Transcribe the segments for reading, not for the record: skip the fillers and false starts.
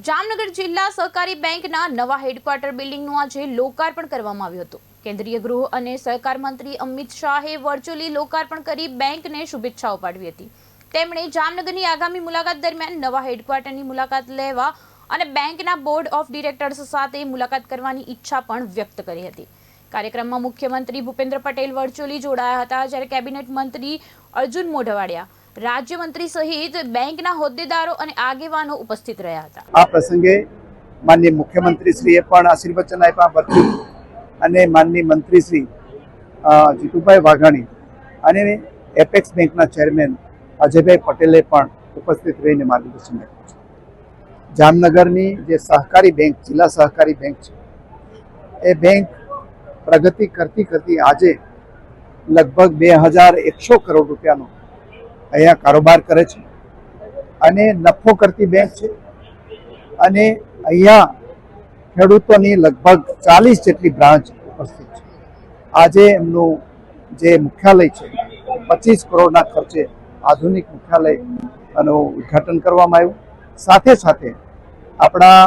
જામનગર જિલ્લા સહકારી બેંકના નવા હેડક્વાર્ટર બિલ્ડિંગનું આજે લોકાર્પણ કરવામાં આવ્યું હતું। કેન્દ્રીય ગૃહ અને સહકાર મંત્રી અમિત શાહે વર્ચ્યુઅલી લોકાર્પણ કરી બેંકને શુભેચ્છાઓ પાઠવી હતી। તેમણે જામનગરની આગામી મુલાકાત દરમિયાન નવા હેડક્વાર્ટરની મુલાકાત લેવા અને બેંકના બોર્ડ ઓફ ડિરેક્ટર્સ સાથે મુલાકાત કરવાની ઈચ્છા પણ વ્યક્ત કરી હતી। કાર્યક્રમમાં મુખ્યમંત્રી ભૂપેન્દ્ર પટેલ વર્ચ્યુઅલી જોડાયા હતા, જ્યારે કેબિનેટ મંત્રી અર્જુન મોઢવાડિયા, રાજ્યમંત્રી સહિત બેંકના હોદ્દેદારો અને આગેવાનો ઉપસ્થિત રહ્યા હતા। આ પ્રસંગે માનનીય મુખ્યમંત્રીશ્રીએ પણ આશીર્વચન આપ્યા વર્ચ્યુઅલ અને માનનીય મંત્રીશ્રી જીતુભાઈ વાઘાણી અને એપેક્સ બેંકના ચેરમેન અજયભાઈ પટેલે પણ ઉપસ્થિત રહીને માર્ગદર્શન આપ્યું છે। જામનગરની જે સહકારી બેંક, જિલ્લા સહકારી બેંક છે, એ બેંક પ્રગતિ કરતી આજે લગભગ 2100 કરોડ રૂપિયાનો અહીંયા કારોબાર કરે છે અને નફો કરતી બેંક છે અને અહીંયા ખેડૂતોની લગભગ 40 જેટલી બ્રાન્ચ ઉપસ્થિત છે। આજે એમનું જે મુખ્યાલય છે 25 કરોડના ખર્ચે આધુનિક મુખ્યાલયનું ઉદ્ઘાટન કરવામાં આવ્યું। સાથે સાથે આપણા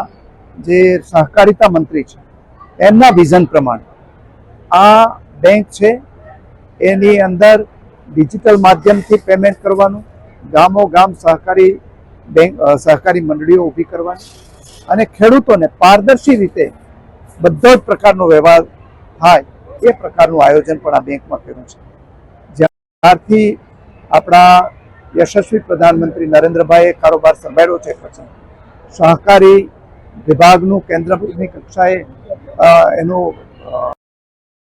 જે સહકારિતા મંત્રી છે એમના વિઝન પ્રમાણે આ બેંક છે એની અંદર ડિજિટલ માધ્યમથી પેમેન્ટ કરવાનું, ગામો ગામ સહકારી બેંક સહકારી મંડળીઓ ઊભી કરવાની અને ખેડૂતોને પારદર્શી રીતે બધો જ પ્રકારનો વ્યવહાર થાય એ પ્રકારનું આયોજન પણ આ બેંકમાં કર્યું છે। જ્યારથી આપણા યશસ્વી પ્રધાનમંત્રી નરેન્દ્રભાઈએ કારોબાર સંભાળ્યો છે પછી સહકારી વિભાગનું કેન્દ્રની કક્ષાએ એનું